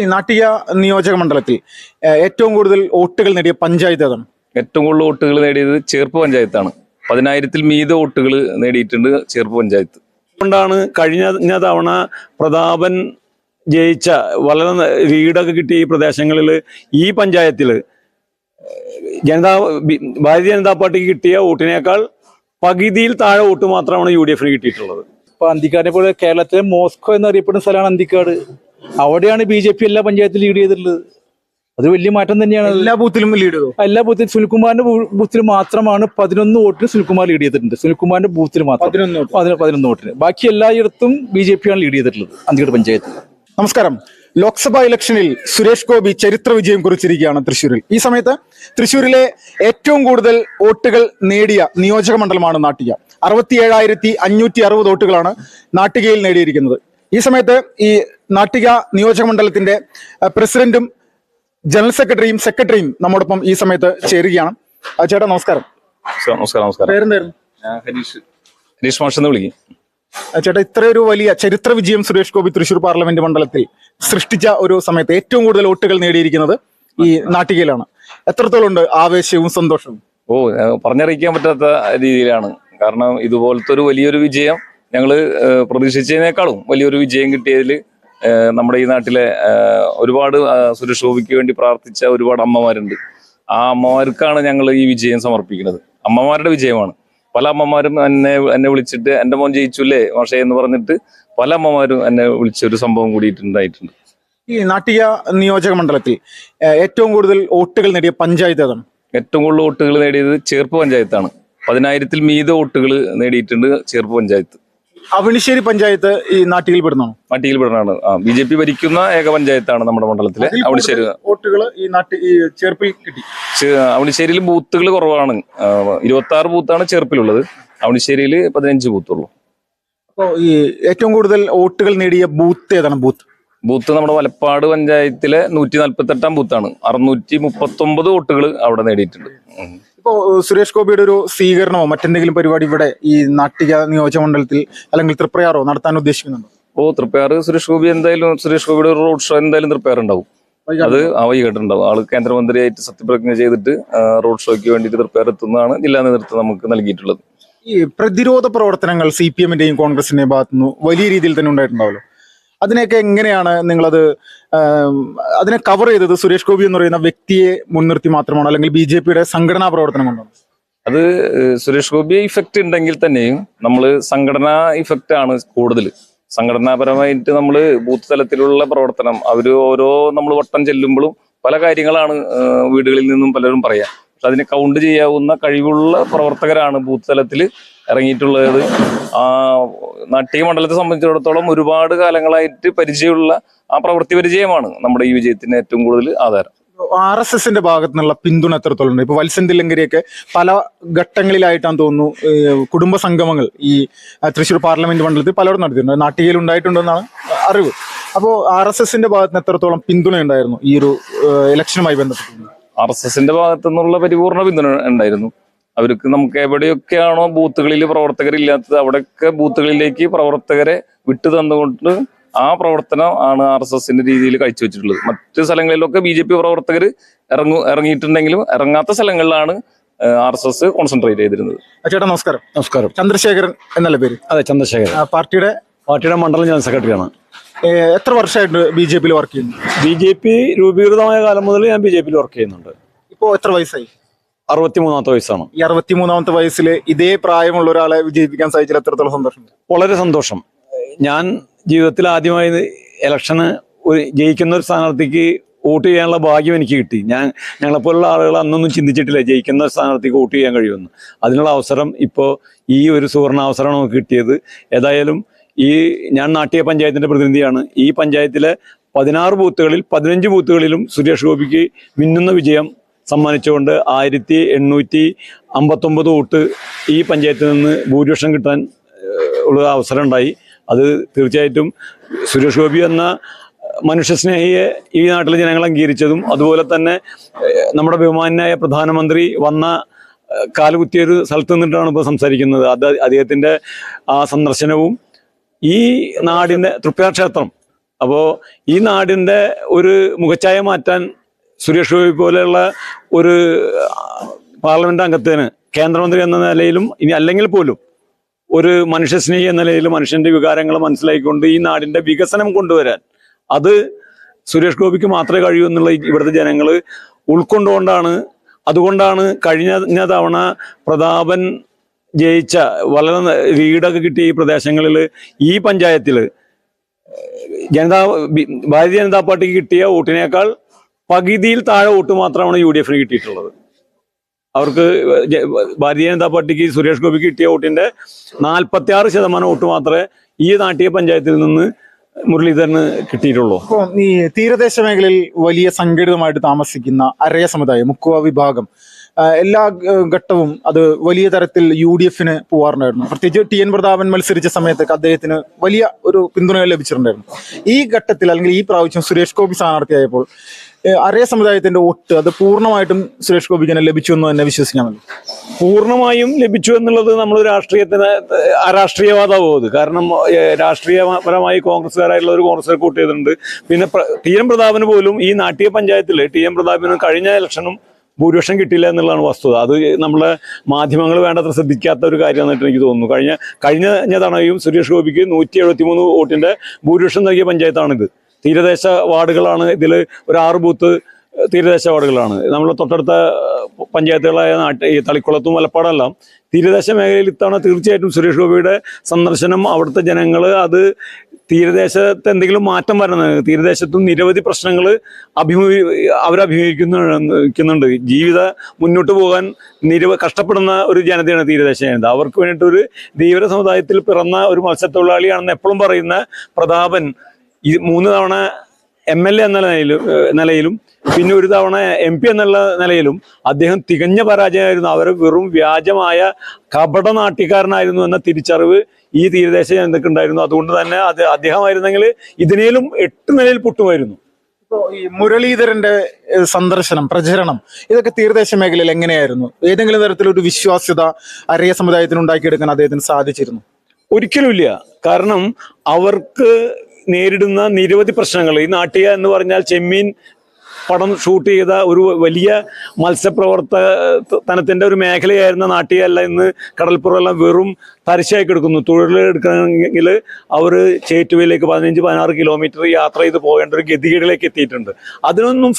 ഈ നാട്ടിക നിയോജക മണ്ഡലത്തിൽ ഏറ്റവും കൂടുതൽ വോട്ടുകൾ നേടിയ പഞ്ചായത്ത് ഏതാണ്? ഏറ്റവും കൂടുതൽ വോട്ടുകൾ നേടിയത് ചേർപ്പ് പഞ്ചായത്താണ്. 10,000-ൽ മീതെ വോട്ടുകൾ നേടിയിട്ടുണ്ട് ചേർപ്പ് പഞ്ചായത്ത്. അതുകൊണ്ടാണ് കഴിഞ്ഞ തവണ പ്രതാപൻ ജയിച്ച വളരെ ലീഡൊക്കെ കിട്ടിയ ഈ പ്രദേശങ്ങളിൽ ഈ പഞ്ചായത്തിൽ ഭാരതീയ ജനതാ പാർട്ടിക്ക് കിട്ടിയ വോട്ടിനേക്കാൾ പകുതിയിൽ താഴെ വോട്ട് മാത്രമാണ് UDF-ന് കിട്ടിയിട്ടുള്ളത്. ഇപ്പൊ അന്തിക്കാടിനെ പോലെ കേരളത്തിലെ മോസ്കോ എന്നറിയപ്പെടുന്ന സ്ഥലമാണ് അന്തിക്കാട്. അവിടെയാണ് BJP എല്ലാ പഞ്ചായത്തിലും ലീഡ് ചെയ്തിട്ടുള്ളത്. അത് വലിയ മാറ്റം തന്നെയാണ്. എല്ലാ ബൂത്തിലും ലീഡ് ചെയ്തു. എല്ലാ ബൂത്തിലും സുനിൽകുമാറിന്റെ ബൂത്തിൽ മാത്രമാണ് 11 വോട്ടിന് സുനിൽകുമാർ ലീഡ് ചെയ്തിട്ടുണ്ട്. സുനിൽകുമാറിന്റെ ബൂത്തിൽ മാത്രം 11 വോട്ടിന്. ബാക്കി എല്ലായിടത്തും BJP ആണ് ലീഡ് ചെയ്തിട്ടുള്ളത് അന്തിക്കാട് പഞ്ചായത്ത്. നമസ്കാരം. ലോക്സഭാ ഇലക്ഷനിൽ സുരേഷ് ഗോപി ചരിത്ര വിജയം കുറിച്ചിരിക്കുകയാണ് തൃശ്ശൂരിൽ. ഈ സമയത്ത് തൃശ്ശൂരിലെ ഏറ്റവും കൂടുതൽ വോട്ടുകൾ നേടിയ നിയോജക മണ്ഡലമാണ് നാട്ടിക. 67,560 വോട്ടുകളാണ് നാട്ടികയിൽ നേടിയിരിക്കുന്നത്. ഈ സമയത്ത് ഈ നാട്ടിക നിയോജക മണ്ഡലത്തിന്റെ പ്രസിഡന്റും ജനറൽ സെക്രട്ടറിയും നമ്മോടൊപ്പം ഈ സമയത്ത് ചേരുകയാണ്. ചേട്ടാ നമസ്കാരം. നമസ്കാരം. പേരെന്തായിരുന്നു? ഹരീഷ് മാഷ് എന്ന് വിളിക്കും. ചേട്ടാ, ഇത്രയൊരു വലിയ ചരിത്ര വിജയം സുരേഷ് ഗോപി തൃശ്ശൂർ പാർലമെന്റ് മണ്ഡലത്തിൽ സൃഷ്ടിച്ച ഒരു സമയത്ത് ഏറ്റവും കൂടുതൽ വോട്ടുകൾ നേടിയിരിക്കുന്നത് ഈ നാട്ടികയിലാണ്. എത്രത്തോളം ഉണ്ട് ആവേശവും സന്തോഷവും? പറഞ്ഞറിയിക്കാൻ പറ്റാത്ത രീതിയിലാണ്. കാരണം ഇതുപോലത്തെ ഒരു വലിയൊരു വിജയം ഞങ്ങൾ പ്രതീക്ഷിച്ചതിനേക്കാളും വലിയൊരു വിജയം കിട്ടിയതിൽ നമ്മുടെ ഈ നാട്ടിലെ ഒരുപാട് സുരേഷ് ഗോപിക്ക് വേണ്ടി പ്രാർത്ഥിച്ച ഒരുപാട് അമ്മമാരുണ്ട്. ആ അമ്മമാർക്കാണ് ഞങ്ങൾ ഈ വിജയം സമർപ്പിക്കുന്നത്. അമ്മമാരുടെ വിജയമാണ്. പല അമ്മമാരും എന്നെ വിളിച്ചിട്ട് എൻ്റെ മോൻ ജയിച്ചുല്ലേ മാഷേ എന്ന് പറഞ്ഞിട്ട് പല അമ്മമാരും എന്നെ വിളിച്ച ഒരു സംഭവം കൂടിയിട്ടുണ്ടായിട്ടുണ്ട്. ഈ നാട്ടിക നിയോജക മണ്ഡലത്തിൽ ഏറ്റവും കൂടുതൽ വോട്ടുകൾ നേടിയ പഞ്ചായത്ത് ഏതാണ്? ഏറ്റവും കൂടുതൽ വോട്ടുകൾ നേടിയത് ചേർപ്പ് പഞ്ചായത്താണ്. 10,000-ൽ മീതെ വോട്ടുകൾ നേടിയിട്ടുണ്ട് ചേർപ്പ് പഞ്ചായത്ത്. അവണിശ്ശേരി പഞ്ചായത്ത് ഈ നാട്ടികയിൽ പെടുന്നതാണ്? നാട്ടികയിൽ പെടുന്നതാണ്. BJP ഭരിക്കുന്ന ഏക പഞ്ചായത്താണ് നമ്മുടെ മണ്ഡലത്തിലെ അവണിശ്ശേരി. വോട്ടുകൾ ഈ ചേർപ്പിൽ കിട്ടി. അവണിശ്ശേരിയിൽ ബൂത്തുകൾ കുറവാണ്. 26 ബൂത്താണ് ചേർപ്പിലുള്ളത്. അവണിശ്ശേരിയിൽ 15 ബൂത്തുള്ളൂ. അപ്പോൾ ഈ ഏറ്റവും കൂടുതൽ വോട്ടുകൾ നേടിയ ബൂത്ത് ഏതാണ്? ബൂത്ത് നമ്മുടെ വലപ്പാട് പഞ്ചായത്തിലെ 148-ാം ബൂത്താണ്. 639 വോട്ടുകൾ അവിടെ നേടിയിട്ടുണ്ട്. ഇപ്പോ സുരേഷ് ഗോപിയുടെ ഒരു സ്വീകരണമോ മറ്റെന്തെങ്കിലും പരിപാടി ഇവിടെ ഈ നാട്ടിക നിയോജക മണ്ഡലത്തിൽ അല്ലെങ്കിൽ തൃപ്രയാറോ നടത്താൻ ഉദ്ദേശിക്കുന്നുണ്ടോ? തൃപ്പയാറ് സുരേഷ് ഗോപിയുടെ ഒരു റോഡ് ഷോ എന്തായാലും തൃപ്പയാർ ഉണ്ടാവും. അത് വൈകിട്ടുണ്ടാവും. ആള് കേന്ദ്രമന്ത്രിയായിട്ട് സത്യപ്രതിജ്ഞ ചെയ്തിട്ട് റോഡ് ഷോയ്ക്ക് വേണ്ടിയിട്ട് തൃപ്പയാർ എത്തുന്നതാണ് ജില്ലാ നേതൃത്വം നമുക്ക് നൽകിയിട്ടുള്ളത്. ഈ പ്രതിരോധ പ്രവർത്തനങ്ങൾ CPM-ന്റെയും കോൺഗ്രസിന്റെയും ഭാഗത്തുനിന്ന് വലിയ രീതിയിൽ തന്നെ ഉണ്ടായിട്ടുണ്ടാവല്ലോ. അതിനെയൊക്കെ എങ്ങനെയാണ് നിങ്ങളത് അതിനെ കവർ ചെയ്തത്? സുരേഷ് ഗോപി എന്ന് പറയുന്ന വ്യക്തിയെ മുൻനിർത്തി മാത്രമാണോ അല്ലെങ്കിൽ BJP-യുടെ സംഘടനാ പ്രവർത്തനം കൊണ്ടാണ്? അത് സുരേഷ് ഗോപി ഇഫക്റ്റ് ഉണ്ടെങ്കിൽ തന്നെയും നമ്മൾ സംഘടനാ ഇഫക്റ്റ് ആണ് കൂടുതൽ. സംഘടനാപരമായിട്ട് നമ്മൾ ബൂത്ത് തലത്തിലുള്ള പ്രവർത്തനം നമ്മൾ വട്ടം ചെല്ലുമ്പോഴും പല കാര്യങ്ങളാണ് വീടുകളിൽ നിന്നും പലരും പറയാം. പക്ഷെ അതിനെ കൗണ്ട് ചെയ്യാവുന്ന കഴിവുള്ള പ്രവർത്തകരാണ് ബൂത്ത് തലത്തിൽ ഇറങ്ങിയിട്ടുള്ളത്. നാട്ടിക മണ്ഡലത്തെ സംബന്ധിച്ചിടത്തോളം ഒരുപാട് കാലങ്ങളായിട്ട് പരിചയമുള്ള ആ പ്രവൃത്തി പരിചയമാണ് നമ്മുടെ ഈ വിജയത്തിന് ഏറ്റവും കൂടുതൽ ആധാരം. RSSന്റെ ഭാഗത്തു നിന്നുള്ള പിന്തുണ എത്രത്തോളം ഉണ്ട്? ഇപ്പൊ വത്സൻ തില്ലങ്കരിയൊക്കെ പല ഘട്ടങ്ങളിലായിട്ടാണ് തോന്നുന്നു കുടുംബ സംഗമങ്ങൾ ഈ തൃശ്ശൂർ പാർലമെന്റ് മണ്ഡലത്തിൽ പലരും നടത്തിയിട്ടുണ്ട്. നാട്ടികയിൽ ഉണ്ടായിട്ടുണ്ടെന്നാണ് അറിവ്. അപ്പോൾ RSSന്റെ ഭാഗത്ത് നിന്ന് എത്രത്തോളം പിന്തുണ ഉണ്ടായിരുന്നു ഈ ഒരു ഇലക്ഷനുമായി ബന്ധപ്പെട്ട്? RSSന്റെ ഭാഗത്തു നിന്നുള്ള പരിപൂർണ പിന്തുണ ഉണ്ടായിരുന്നു. അവർക്ക് നമുക്ക് എവിടെയൊക്കെയാണോ ബൂത്തുകളിൽ പ്രവർത്തകരില്ലാത്തത് അവിടെയൊക്കെ ബൂത്തുകളിലേക്ക് പ്രവർത്തകരെ വിട്ടു തന്നുകൊണ്ട് ആ പ്രവർത്തനം ആണ് RSSന്റെ രീതിയിൽ കാഴ്ചവെച്ചിട്ടുള്ളത്. മറ്റു സ്ഥലങ്ങളിലൊക്കെ BJP പ്രവർത്തകർ ഇറങ്ങിയിട്ടുണ്ടെങ്കിലും ഇറങ്ങാത്ത സ്ഥലങ്ങളിലാണ് RSS കോൺസെൻട്രേറ്റ് ചെയ്തിരുന്നത്. ചേട്ടാ നമസ്കാരം. നമസ്കാരം. ചന്ദ്രശേഖരൻ എന്നല്ല പേര്? അതെ, ചന്ദ്രശേഖരൻ. പാർട്ടിയുടെ മണ്ഡലം ജനറൽ സെക്രട്ടറിയാണ്. എത്ര വർഷമായിട്ട് BJP-യിൽ വർക്ക് ചെയ്യുന്നു? BJP രൂപീകൃതമായ കാലം മുതൽ ഞാൻ BJP-യിൽ വർക്ക് ചെയ്യുന്നുണ്ട്. ഇപ്പോൾ എത്ര വയസ്സായി? 63-ാമത്തെ വയസ്സാണ്. ഈ 63-ാമത്തെ വയസ്സിൽ ഇതേ പ്രായമുള്ള ഒരാളെ വിജയിപ്പിക്കാൻ സാധിച്ചാൽ എത്രത്തോളം സന്തോഷം? വളരെ സന്തോഷം. ഞാൻ ജീവിതത്തിൽ ആദ്യമായി ഇലക്ഷന് ജയിക്കുന്ന ഒരു സ്ഥാനാർത്ഥിക്ക് വോട്ട് ചെയ്യാനുള്ള ഭാഗ്യം എനിക്ക് കിട്ടി. ഞങ്ങളെപ്പോലുള്ള ആളുകൾ അന്നൊന്നും ചിന്തിച്ചിട്ടില്ല ജയിക്കുന്ന ഒരു സ്ഥാനാർത്ഥിക്ക് വോട്ട് ചെയ്യാൻ കഴിയുമെന്ന്. അതിനുള്ള അവസരം ഇപ്പോൾ ഈ ഒരു സുവർണാവസരമാണ് നമുക്ക് കിട്ടിയത്. ഏതായാലും ഞാൻ നാട്ടിക പഞ്ചായത്തിൻ്റെ പ്രതിനിധിയാണ്. ഈ പഞ്ചായത്തിലെ 16 ബൂത്തുകളിൽ 15 ബൂത്തുകളിലും സുരേഷ് ഗോപിക്ക് മിന്നുന്ന വിജയം സമ്മാനിച്ചുകൊണ്ട് 1859 വോട്ട് ഈ പഞ്ചായത്തിൽ നിന്ന് ഭൂരിപക്ഷം കിട്ടാൻ ഉള്ള അവസരം ഉണ്ടായി. അത് തീർച്ചയായിട്ടും സുരേഷ് ഗോപി എന്ന മനുഷ്യസ്നേഹിയെ ഈ നാട്ടിലെ ജനങ്ങൾ അംഗീകരിച്ചതും അതുപോലെ തന്നെ നമ്മുടെ ബഹുമാന്യനായ പ്രധാനമന്ത്രി വന്ന കാലുകുത്തിയൊരു സ്ഥലത്ത് നിന്നിട്ടാണ് ഇപ്പോൾ സംസാരിക്കുന്നത്. അദ്ദേഹത്തിൻ്റെ ആ സന്ദർശനവും ഈ നാടിൻ്റെ തൃപ്പയാർ ക്ഷേത്രം അപ്പോൾ ഈ നാടിൻ്റെ ഒരു മുഖച്ഛായ മാറ്റാൻ സുരേഷ് ഗോപി പോലെയുള്ള ഒരു പാർലമെന്റ് അംഗത്തിന് കേന്ദ്രമന്ത്രി എന്ന നിലയിലും ഇനി അല്ലെങ്കിൽ പോലും ഒരു മനുഷ്യസ്നേഹി എന്ന നിലയിൽ മനുഷ്യന്റെ വികാരങ്ങൾ മനസ്സിലാക്കിക്കൊണ്ട് ഈ നാടിന്റെ വികസനം കൊണ്ടുവരാൻ അത് സുരേഷ് ഗോപിക്ക് മാത്രമേ കഴിയൂ എന്നുള്ള ഇവിടുത്തെ ജനങ്ങൾ അതുകൊണ്ടാണ് കഴിഞ്ഞ തവണ പ്രതാപൻ ജയിച്ച വളരെ ലീഡൊക്കെ കിട്ടിയ ഈ പ്രദേശങ്ങളിൽ ഈ പഞ്ചായത്തിൽ ഭാരതീയ ജനതാ പാർട്ടിക്ക് കിട്ടിയ വോട്ടിനേക്കാൾ പകുതിയിൽ താഴെ വോട്ട് മാത്രമാണ് UDF കിട്ടിയിട്ടുള്ളത്. അവർക്ക് ഭാരതീയ ജനതാ പാർട്ടിക്ക് സുരേഷ് ഗോപിക്ക് കിട്ടിയ വോട്ടിന്റെ 46% വോട്ട് മാത്രമേ ഈ നാട്ടിക പഞ്ചായത്തിൽ നിന്ന് മുരളീധരന് കിട്ടിയിട്ടുള്ളൂ. അപ്പോൾ ഈ തീരദേശ മേഖലയിൽ വലിയ സംഘടിതമായിട്ട് താമസിക്കുന്ന അരയ സമുദായം, മുക്കുവ വിഭാഗം എല്ലാ ഘട്ടവും അത് വലിയ തരത്തിൽ UDF പോവാറുണ്ടായിരുന്നു. പ്രത്യേകിച്ച് TN പ്രതാപൻ മത്സരിച്ച സമയത്തൊക്കെ അദ്ദേഹത്തിന് വലിയ ഒരു പിന്തുണ ലഭിച്ചിട്ടുണ്ടായിരുന്നു. ഈ ഘട്ടത്തിൽ അല്ലെങ്കിൽ ഈ പ്രാവശ്യം സുരേഷ് ഗോപി സ്ഥാനാർത്ഥിയായപ്പോൾ അരയ സമുദായത്തിന്റെ വോട്ട് അത് പൂർണ്ണമായിട്ടും സുരേഷ് ഗോപിക്ക് തന്നെ ലഭിച്ചു എന്ന് തന്നെ വിശ്വസിക്കാമല്ലോ. പൂർണ്ണമായും ലഭിച്ചു എന്നുള്ളത് നമ്മൾ അരാഷ്ട്രീയവാദമാവും അത്. കാരണം രാഷ്ട്രീയപരമായി കോൺഗ്രസ്സുകാരായിട്ടുള്ള ഒരു കോൺഗ്രസ് വോട്ട് ചെയ്തിട്ടുണ്ട്. പിന്നെ TN പ്രതാപന് പോലും ഈ നാട്ടിക പഞ്ചായത്തിൽ TN പ്രതാപന് കഴിഞ്ഞ ഇലക്ഷനും ഭൂരിപക്ഷം കിട്ടിയില്ല എന്നുള്ളതാണ് വസ്തുത. അത് നമ്മളെ മാധ്യമങ്ങൾ വേണ്ടത്ര ശ്രദ്ധിക്കാത്ത ഒരു കാര്യമായിട്ട് എനിക്ക് തോന്നുന്നു. കഴിഞ്ഞ തവണയും സുരേഷ് ഗോപിക്ക് 173 വോട്ടിന്റെ ഭൂരിപക്ഷം നൽകിയ പഞ്ചായത്താണിത്. തീരദേശ വാർഡുകളാണ് ഇതിൽ ഒരു 6 ബൂത്ത് തീരദേശ വാർഡുകളാണ്. നമ്മൾ തൊട്ടടുത്ത പഞ്ചായത്തുകളായ തളിക്കുളത്തും മലപ്പാടെല്ലാം തീരദേശ മേഖലയിൽ ഇത്തവണ തീർച്ചയായിട്ടും സുരേഷ് ഗോപിയുടെ സന്ദർശനം അവിടുത്തെ ജനങ്ങൾ അത് തീരദേശത്ത് എന്തെങ്കിലും മാറ്റം വരണം. തീരദേശത്തും നിരവധി പ്രശ്നങ്ങൾ അവരഭിമുഖീകരിക്കുന്നുണ്ട്. മുന്നോട്ട് പോകാൻ കഷ്ടപ്പെടുന്ന ഒരു ജനതയാണ് തീരദേശ ജനത. അവർക്ക് വേണ്ടിയിട്ടൊരു ധീവര സമുദായത്തിൽ പിറന്ന ഒരു മത്സ്യത്തൊഴിലാളിയാണെന്ന് എപ്പോഴും പറയുന്ന പ്രതാപൻ 3 തവണ MLA എന്ന നിലയിലും പിന്നെ ഒരു തവണ MP എന്നുള്ള നിലയിലും അദ്ദേഹം തികഞ്ഞ പരാജയമായിരുന്നു. അവർ വെറും വ്യാജമായ കപട നാട്യക്കാരനായിരുന്നു എന്ന തിരിച്ചറിവ് ഈ തീരദേശ ജനതയ്ക്ക് ഉണ്ടായിരുന്നു. അതുകൊണ്ട് തന്നെ അദ്ദേഹമായിരുന്നെങ്കിൽ ഇതിനേലും 8 നിലയിൽ പൊട്ടുമായിരുന്നു. ഇപ്പോൾ ഈ മുരളീധരന്റെ സന്ദർശനം, പ്രചരണം ഇതൊക്കെ തീരദേശ മേഖലയിൽ എങ്ങനെയായിരുന്നു? ഏതെങ്കിലും തരത്തിലൊരു വിശ്വാസ്യത അരയ സമുദായത്തിന് ഉണ്ടാക്കിയെടുക്കാൻ അദ്ദേഹത്തിന് സാധിച്ചിരുന്നു? ഒരിക്കലുമില്ല. കാരണം അവർക്ക് നേരിടുന്ന നിരവധി പ്രശ്നങ്ങൾ, ഈ നാട്ടിക എന്ന് പറഞ്ഞാൽ ചെമ്മീൻ പടം ഷൂട്ട് ചെയ്ത ഒരു വലിയ മത്സ്യപ്രവർത്തനത്തിന്റെ ഒരു മേഖലയായിരുന്ന നാട്ടികയല്ല ഇന്ന് കടൽപ്പുറമെല്ലാം വെറും തരിശായി കിടക്കുന്നു. തൊഴിലെടുക്കണമെങ്കിൽ അവർ ചേറ്റുവയിലേക്ക് 15-16 കിലോമീറ്റർ യാത്ര ചെയ്ത് പോകേണ്ട ഒരു ഗതികേടിലേക്ക് എത്തിയിട്ടുണ്ട്. അതിനൊന്നും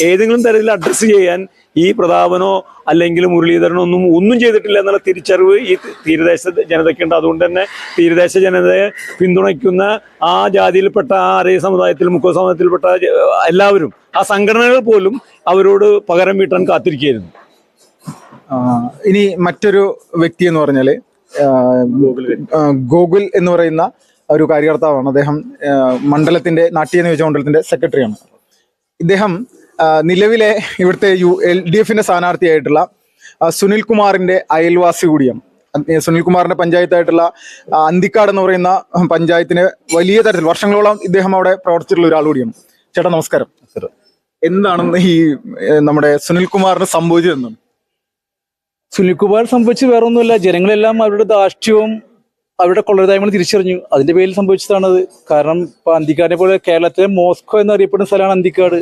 ഏതെങ്കിലും തരത്തിൽ അഡ്രസ്സ് ചെയ്യാൻ ഈ പ്രതാപനോ അല്ലെങ്കിൽ മുരളീധരനോ ഒന്നും ചെയ്തിട്ടില്ല എന്നുള്ള തിരിച്ചറിവ് ഈ തീരദേശ ജനതയ്ക്കുണ്ട്. അതുകൊണ്ട് തന്നെ തീരദേശ ജനതയെ പിന്തുണയ്ക്കുന്ന ആ ജാതിയിൽപ്പെട്ട ആ അരയ സമുദായത്തിൽ മുക്കുവ സമുദായത്തിൽപ്പെട്ട എല്ലാവരും, ആ സംഘടനകൾ പോലും അവരോട് പകരം വീട്ടാൻ കാത്തിരിക്കുകയായിരുന്നു. ഇനി മറ്റൊരു വ്യക്തി എന്ന് പറഞ്ഞാല് ഗോകുൽ എന്ന് പറയുന്ന ഒരു കാര്യകർത്താവാണ്. അദ്ദേഹം മണ്ഡലത്തിന്റെ നാട്യ നിയോജക മണ്ഡലത്തിന്റെ സെക്രട്ടറിയാണ്. ഇദ്ദേഹം നിലവിലെ ഇവിടുത്തെ LDF സ്ഥാനാർത്ഥിയായിട്ടുള്ള സുനിൽകുമാറിന്റെ അയൽവാസി കൂടിയാണ്. സുനിൽകുമാറിന്റെ പഞ്ചായത്തായിട്ടുള്ള അന്തിക്കാട് എന്ന് പറയുന്ന പഞ്ചായത്തിന് വലിയ തരത്തിൽ വർഷങ്ങളോളം ഇദ്ദേഹം അവിടെ പ്രവർത്തിച്ചിട്ടുള്ള ഒരാൾ കൂടിയാണ്. ചേട്ടാ നമസ്കാരം. എന്താണ് ഈ നമ്മുടെ സുനിൽകുമാറിന് സംഭവിച്ചതെന്നാണ്? സുനിൽകുമാർ സംഭവിച്ച് വേറെ ഒന്നുമില്ല. ജനങ്ങളെല്ലാം അവരുടെ ധാർഷ്ട്യവും അവരുടെ കൊള്ളരുതായ്മ തിരിച്ചറിഞ്ഞു. അതിന്റെ പേരിൽ സംഭവിച്ചതാണത്. കാരണം ഇപ്പൊ അന്തിക്കാടിനെ പോലെ കേരളത്തിലെ മോസ്കോ എന്നറിയപ്പെടുന്ന സ്ഥലമാണ് അന്തിക്കാട്.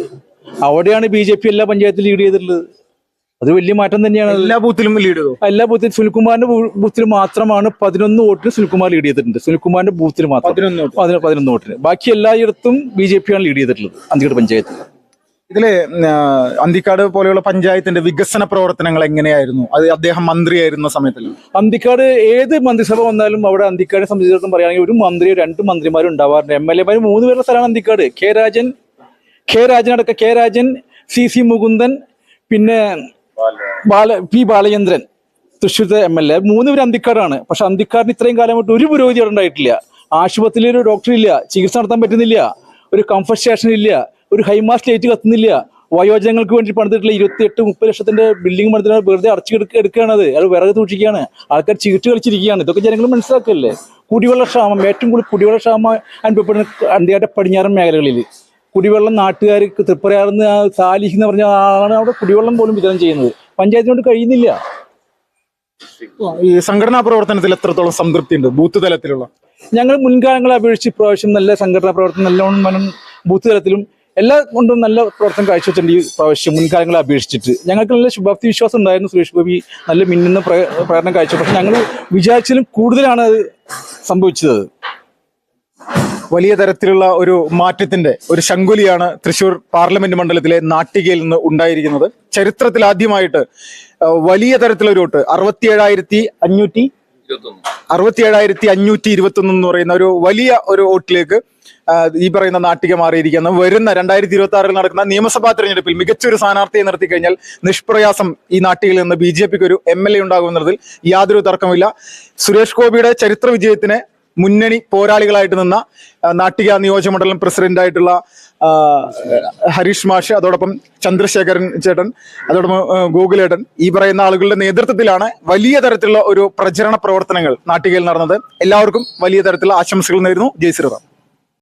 അവിടെയാണ് BJP എല്ലാ പഞ്ചായത്തിലും ലീഡ് ചെയ്തിട്ടുള്ളത്. അത് വലിയ മാറ്റം തന്നെയാണ്. എല്ലാ ബൂത്തിലും ലീഡ് ചെയ്തു. എല്ലാ ബൂത്തിലും സുനിൽകുമാറിന്റെ ബൂത്തിൽ മാത്രമാണ് 11 വോട്ടിന് സുനിൽകുമാർ ലീഡ് ചെയ്തിട്ടുണ്ട്. സുനിൽകുമാറിന്റെ ബൂത്തിൽ മാത്രം 11 വോട്ടിന്. ബാക്കി എല്ലായിടത്തും BJP ആണ് ലീഡ് ചെയ്തിട്ടുള്ളത് അന്തിക്കാട് പഞ്ചായത്ത്. ഇതില് അന്തിക്കാട് പോലെയുള്ള പഞ്ചായത്തിന്റെ വികസന പ്രവർത്തനങ്ങൾ എങ്ങനെയായിരുന്നു? അത് അദ്ദേഹം മന്ത്രിയായിരുന്ന സമയത്തിൽ അന്തിക്കാട് ഏത് മന്ത്രിസഭ വന്നാലും അവിടെ അന്തിക്കാടിനെ സംബന്ധിച്ചിടത്തോളം പറയുകയാണെങ്കിൽ ഒരു മന്ത്രിയോ 2 മന്ത്രിമാരും ഉണ്ടാവാറുണ്ട്. MLA 3 പേരുടെ സ്ഥലമാണ് അന്തിക്കാട്. കെ രാജൻ, CC മുകുന്ദൻ, പിന്നെ P ബാലചന്ദ്രൻ തൃശ്ശൂരത്തെ MLA 3 പേര് അന്തിക്കാടാണ്. പക്ഷെ അന്തിക്കാടിന് ഇത്രയും കാലമായിട്ട് ഒരു പുരോഗതി അവിടെ ഉണ്ടായിട്ടില്ല. ആശുപത്രിയിൽ ഒരു ഡോക്ടർ ഇല്ല, ചികിത്സ നടത്താൻ പറ്റുന്നില്ല, ഒരു കംഫർട്ട് സ്റ്റേഷൻ ഇല്ല, ഒരു ഹൈമാസ്റ്റ് ലൈറ്റ് കത്തുന്നില്ല. വയോജനങ്ങൾക്ക് വേണ്ടി പണിതിട്ടുള്ള 28-30 ലക്ഷത്തിന്റെ ബിൽഡിംഗ് പണിതിട്ട് വെറുതെ എടുക്കുകയാണ്. അത് വിറക് സൂക്ഷിക്കുകയാണ്. ആൾക്കാർ ചീട്ട് കളിച്ചിരിക്കുകയാണ്. ഇതൊക്കെ ജനങ്ങൾ മനസ്സിലാക്കല്ലേ. കുടിവെള്ള ക്ഷാമം, ഏറ്റവും കൂടുതൽ കുടിവെള്ള ക്ഷാമം അനുഭവപ്പെടുന്ന അന്തിക്കാട്ടെ പടിഞ്ഞാറൻ മേഖലകളിൽ കുടിവെള്ളം നാട്ടുകാർക്ക് തൃപ്പറയാർന്ന് സാലിഹ് എന്ന് പറഞ്ഞ ആളാണ് അവിടെ കുടിവെള്ളം പോലും വിതരണം ചെയ്യുന്നത്. പഞ്ചായത്തിനോട് കഴിയുന്നില്ല. ഈ സംഘടനാ പ്രവർത്തനത്തിൽ എത്രത്തോളം സംതൃപ്തി ഉണ്ട് ബൂത്ത് തലത്തിലുള്ള? ഞങ്ങൾ മുൻകാലങ്ങളെ അപേക്ഷിച്ച് ഇപ്രാവശ്യം നല്ല സംഘടനാ പ്രവർത്തനം നല്ലോണം ബൂത്ത് തലത്തിലും എല്ലാ കൊണ്ടും നല്ല പ്രവർത്തനം കാഴ്ചവെച്ചിട്ടുണ്ട് ഈ പ്രാവശ്യം മുൻകാലങ്ങളെ അപേക്ഷിച്ചിട്ട്. ഞങ്ങൾക്ക് നല്ല ശുഭാപ്തി വിശ്വാസം ഉണ്ടായിരുന്നു. സുരേഷ് ഗോപി നല്ല മിന്നുന്ന പ്രകടനം കാഴ്ച, പക്ഷെ ഞങ്ങൾ വിചാരിച്ചാലും കൂടുതലാണ് അത് സംഭവിച്ചത്. വലിയ തരത്തിലുള്ള ഒരു മാറ്റത്തിന്റെ ഒരു ശങ്കുലിയാണ് തൃശൂർ പാർലമെന്റ് മണ്ഡലത്തിലെ നാട്ടികയിൽ നിന്ന് ഉണ്ടായിരിക്കുന്നത്. ചരിത്രത്തിൽ ആദ്യമായിട്ട് വലിയ തരത്തിലൊരു വോട്ട് 67,521 എന്ന് പറയുന്ന ഒരു വലിയ ഒരു വോട്ടിലേക്ക് ഈ പറയുന്ന നാട്ടിക മാറിയിരിക്കുന്നു. വരുന്ന 2026 നടക്കുന്ന നിയമസഭാ തെരഞ്ഞെടുപ്പിൽ മികച്ചൊരു സ്ഥാനാർത്ഥിയെ നിർത്തി കഴിഞ്ഞാൽ നിഷ്പ്രയാസം ഈ നാട്ടികയിൽ നിന്ന് BJPക്ക് ഒരു MLA ഉണ്ടാകുമെന്നതിൽ യാതൊരു തർക്കമില്ല. സുരേഷ് ഗോപിയുടെ ചരിത്ര വിജയത്തിന് മുന്നണി പോരാളികളായിട്ട് നിന്ന നാട്ടിക നിയോജകമണ്ഡലം പ്രസിഡന്റായിട്ടുള്ള ഹരീഷ് മാഷ്, അതോടൊപ്പം ചന്ദ്രശേഖരൻ ചേട്ടൻ, അതോടൊപ്പം ഗോകുലേട്ടൻ, ഈ പറയുന്ന ആളുകളുടെ നേതൃത്വത്തിലാണ് വലിയ തരത്തിലുള്ള ഒരു പ്രചരണ പ്രവർത്തനങ്ങൾ നാട്ടികയിൽ നടന്നത്. എല്ലാവർക്കും വലിയ തരത്തിലുള്ള ആശംസകൾ നേരുന്നു. ജയ് ശ്രീറാം.